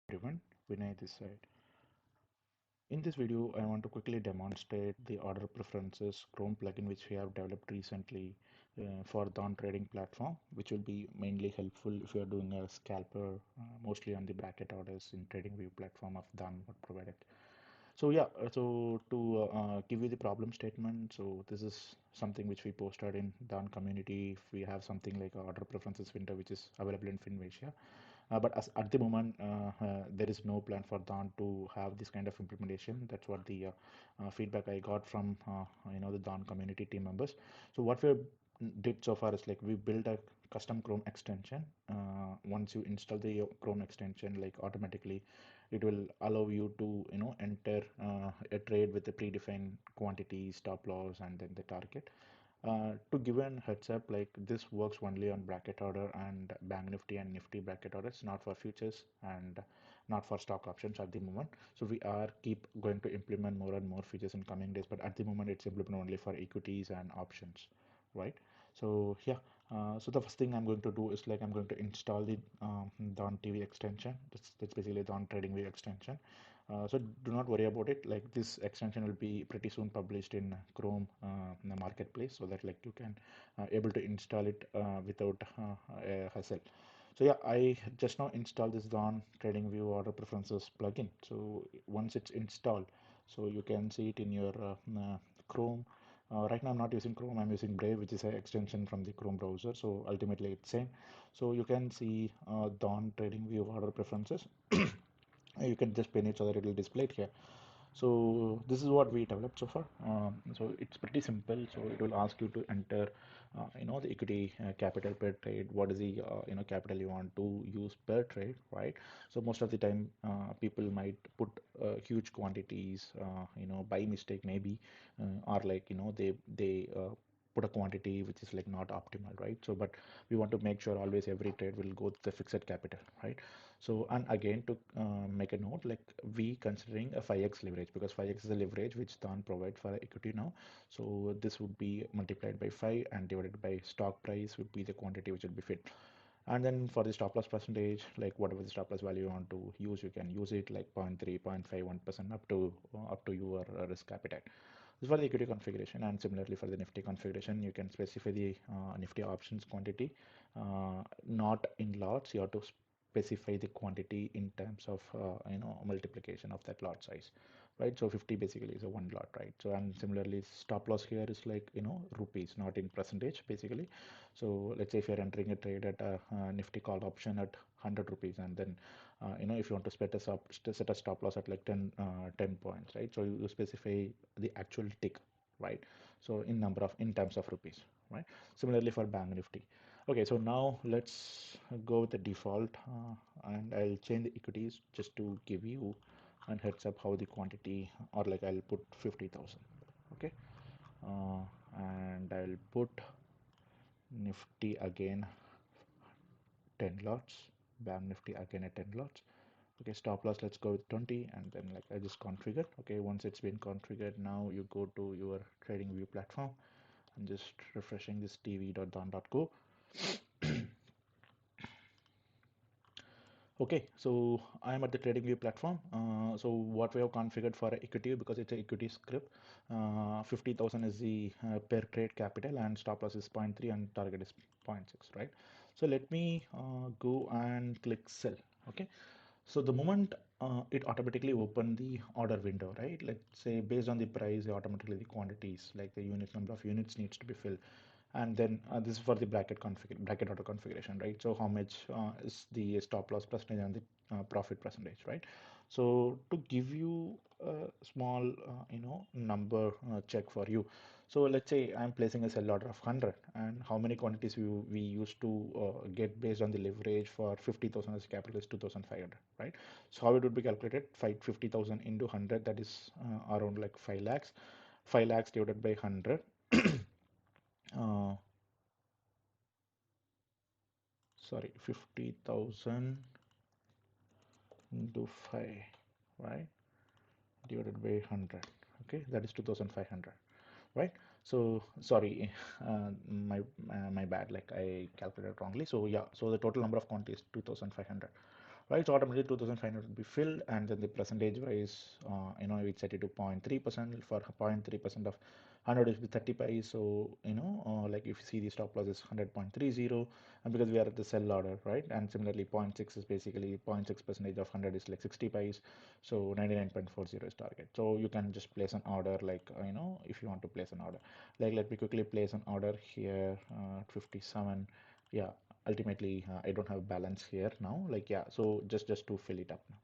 Everyone, Vinay this side. In this video, I want to quickly demonstrate the order preferences Chrome plugin which we have developed recently for Dhan trading platform, which will be mainly helpful if you are doing a scalper, mostly on the bracket orders in TradingView platform of Dhan what provided. So yeah, so to give you the problem statement, so this is something which we posted in Dhan community. If we have something like a order preferences window which is available in Finvasia, but at the moment, there is no plan for Dhan to have this kind of implementation. That's what the feedback I got from the Dhan community team members. So what we did so far is like we built a custom Chrome extension. Once you install the Chrome extension, like automatically, it will allow you to enter a trade with a predefined quantity, stop loss, and then the target. To give an heads up, like this works only on bracket order and bank nifty and nifty bracket orders, not for futures and not for stock options at the moment. So we are keep going to implement more and more features in coming days, but at the moment it's implemented only for equities and options, right? So yeah, so the first thing I'm going to do is like I'm going to install the Dawn TV extension. That's basically Dawn TradingView extension. So do not worry about it. Like this extension will be pretty soon published in Chrome in the marketplace, so that like you can able to install it without a hassle. So yeah, I just now installed this Dawn TradingView Order Preferences plugin. So once it's installed, so you can see it in your Chrome. Right now I'm not using Chrome, I'm using Brave, which is an extension from the Chrome browser. So ultimately it's same. So you can see Dawn TradingView Order Preferences. You can just pin it so that it will display it here. So this is what we developed so far. So it's pretty simple. So it will ask you to enter the equity capital per trade. What is the capital you want to use per trade, right? So most of the time people might put huge quantities by mistake maybe, or like they put a quantity which is like not optimal, right? So but we want to make sure always every trade will go to the fixed capital, right? So, and again to make a note, like we considering a 5x leverage, because 5x is a leverage which Dhan provide for equity now. So this would be multiplied by 5 and divided by stock price would be the quantity which would be fit. And then for the stop loss percentage, like whatever the stop loss value you want to use, you can use it like 0.3, 0.51% up to your risk appetite. This is for the equity configuration, and similarly for the Nifty configuration, you can specify the Nifty options quantity, not in lots. You have to specify the quantity in terms of multiplication of that lot size, right? So 50 basically is a one lot, right? So and similarly stop loss here is like rupees, not in percentage basically. So let's say if you're entering a trade at a Nifty call option at 100 rupees, and then if you want to set a stop loss at like 10 points, right? So you specify the actual tick, right? So in terms of rupees, right? Similarly for bank nifty. Okay, so now let's go with the default, and I'll change the equities just to give you an heads up how the quantity, or like I'll put 50,000. Okay, uh, and I'll put nifty again 10 lots, bank nifty again at 10 lots. Okay, stop loss, let's go with 20, and then like I just configured. Okay, once it's been configured, now you go to your trading view platform. I'm just refreshing this tv.dhan.co. Okay, so I'm at the TradingView platform. So what we have configured for equity, because it's an equity script, 50,000 is the per trade capital, and stop loss is zero point 0.3 and target is zero point 0.6, right? So let me go and click sell. Okay, so the moment it automatically open the order window, right? Let's say based on the price, automatically the quantities, like the unit number of units needs to be filled. And then this is for the bracket order configuration, right? So how much is the stop loss percentage and the profit percentage, right? So to give you a small number check for you, so let's say I'm placing a sell order of 100, and how many quantities we used to get based on the leverage for 50,000 as capital is 2,500, right? So how it would be calculated: 50,000 into 100, that is around like 5 lakhs. 5 lakhs divided by 100. uh, Sorry, 50,000 into 5, right, divided by 100. Okay, that is 2,500, right? So sorry, my bad, like I calculated wrongly. So yeah, so the total number of quantities is 2,500, right? So automatically 2,500 will be filled, and then the percentage wise, we set it to 0.3%. For 0.3% of 100 is 30 pi. So like if you see the stop loss is 100.30, and because we are at the sell order, right? And similarly 0.6 is basically 0.6 percentage of 100 is like 60 pi's. So 99.40 is target. So you can just place an order, like if you want to place an order, like let me quickly place an order here, 57. Yeah, ultimately I don't have balance here now, like, yeah, so just to fill it up now,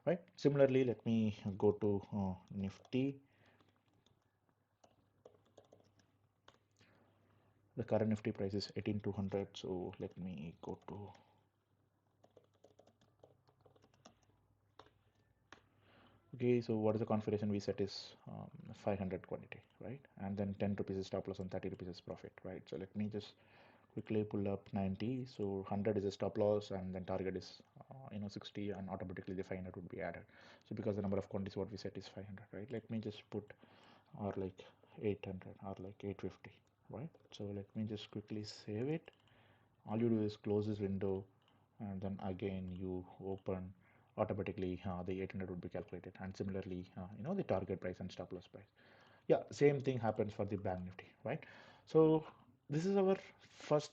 right? Similarly, let me go to Nifty. The current Nifty price is 18,200, so let me go to, okay, so what is the configuration we set is 500 quantity, right? And then 10 rupees is stop loss and 30 rupees is profit, right? So let me just quickly pull up 90. So 100 is a stop loss, and then target is 60, and automatically the 500 would be added. So because the number of quantities what we set is 500, right? Let me just put, or like 800 or like 850, right? So let me just quickly save it. All you do is close this window, and then again you open, automatically the 800 would be calculated, and similarly the target price and stop loss price. Yeah, same thing happens for the bank nifty, right? So this is our first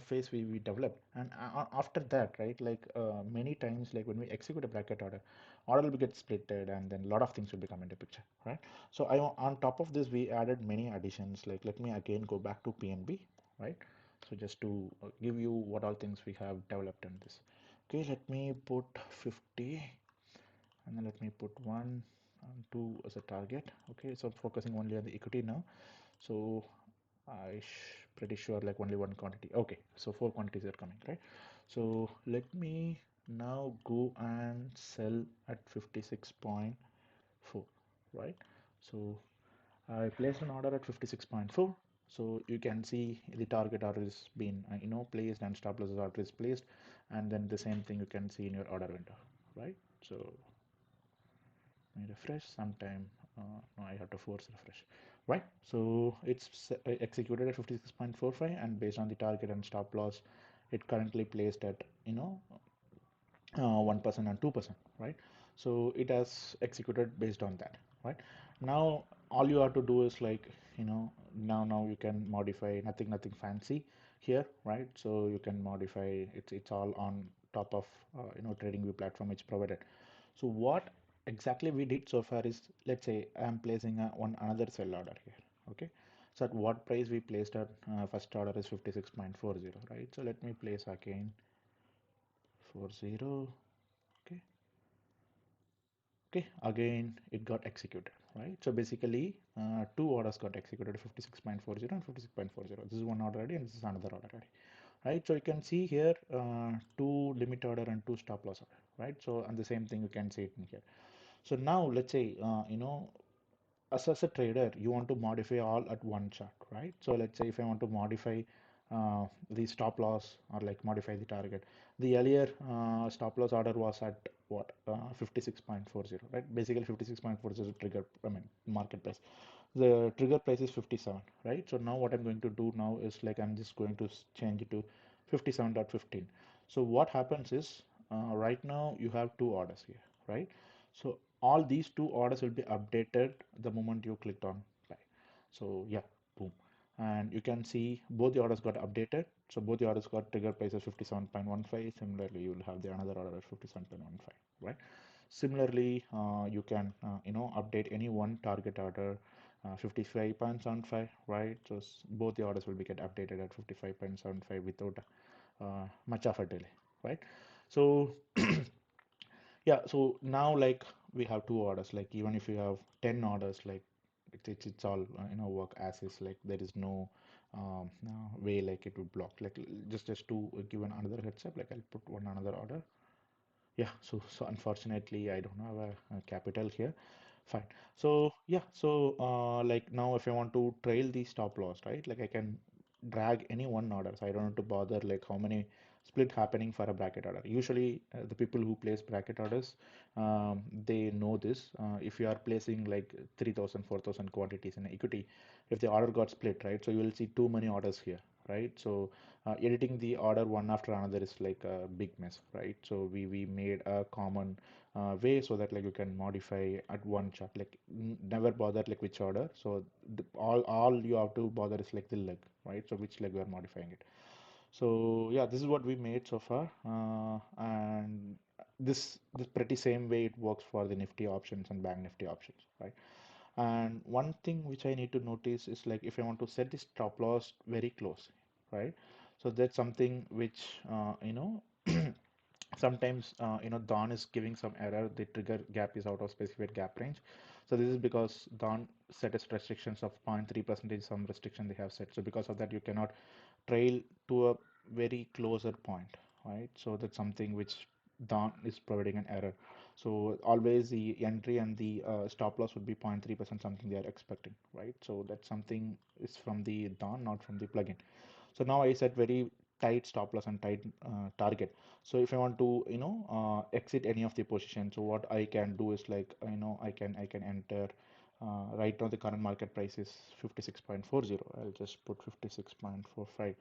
phase we developed, and after that, right, like many times, like when we execute a bracket order will get splitted, and then a lot of things will become into picture, right? So on top of this we added many additions, like let me again go back to PNB, right? So just to give you what all things we have developed in this. Okay, let me put 50, and then let me put 1 and 2 as a target. Okay, so I'm focusing only on the equity now. So pretty sure like only one quantity. Okay, so 4 quantities are coming, right? So let me now go and sell at 56.4, right? So I placed an order at 56.4. So you can see the target order is been placed, and stop loss order is placed, and then the same thing you can see in your order window, right? So me refresh sometime. No, I have to force refresh, right? So it's executed at 56.45, and based on the target and stop loss, it currently placed at 1% and 2%, right? So it has executed based on that, right? Now all you have to do is like, now you can modify, nothing fancy here, right? So you can modify, it's all on top of TradingView platform which provided. So what exactly we did so far is, let's say I'm placing one another sell order here, okay? So at what price we placed at first order is 56.40, right? So let me place again 40. Okay, okay, again it got executed, right? So basically two orders got executed, 56.40 and 56.40. This is one order ID, and this is another order ID, right? So you can see here two limit order and two stop loss order, right? So, and the same thing you can see it in here. So now let's say as a trader, you want to modify all at one chart, right? So let's say if I want to modify the stop loss, or like modify the target, the earlier stop loss order was at what, 56.40, right? Basically 56.40 is a trigger, I mean market price. The trigger price is 57, right? So now what I'm going to do now is like I'm just going to change it to 57.15. So what happens is right now you have two orders here, right? So all these two orders will be updated the moment you clicked on buy. So yeah, boom, and you can see both the orders got updated. So both the orders got trigger price of 57.15. Similarly, you will have the another order at 57.15, right? Similarly, you can update any one target order 55.75, right? So both the orders will be get updated at 55.75 without much of a delay, right? So yeah, so now like we have two orders, like even if you have 10 orders, like it's all work as is, like there is no way like it would block, like just to give another heads up, like I'll put one another order. Yeah, so unfortunately I don't have a capital here. Fine. So yeah, so like now if I want to trail the stop loss, right? Like I can drag any one order, so I don't have to bother like how many split happening for a bracket order. Usually the people who place bracket orders, they know this. If you are placing like 3,000, 4,000 quantities in equity, if the order got split, right? So you will see too many orders here, right? So editing the order one after another is like a big mess, right? So we made a common way so that like you can modify at one chart, like never bother like which order. So all you have to bother is like the leg, right? So which leg we are modifying it. So yeah, this is what we made so far, and this pretty same way it works for the Nifty options and Bank Nifty options, right? And one thing which I need to notice is like if I want to set the stop loss very close, right? So that's something which sometimes Dawn is giving some error. The trigger gap is out of specified gap range. So this is because Dawn set its restrictions of 0.3%, some restriction they have set. So because of that, you cannot trail to a very closer point, right? So that's something which Dawn is providing an error. So always the entry and the stop loss would be 0.3%, something they are expecting, right? So that's something is from the Dawn, not from the plugin. So now I set very tight stop loss and tight target. So if I want to exit any of the position, so what I can do is like I can enter right now the current market price is 56.40. I'll just put 56.45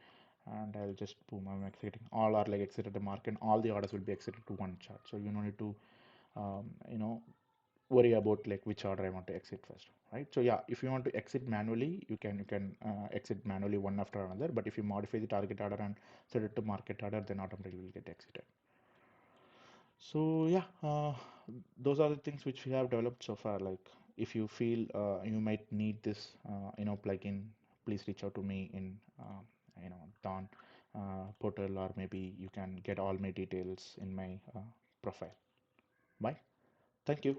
and I'll just boom, I'm exiting. All are like exited the market, and all the orders will be exited to one chart. So you don't need to um, you know worry about like which order I want to exit first, right? So yeah, if you want to exit manually, you can exit manually one after another. But if you modify the target order and set it to market order, then automatically will get exited. So yeah, those are the things which we have developed so far. Like if you feel you might need this plugin, please reach out to me in Dawn portal, or maybe you can get all my details in my profile. Bye. Thank you.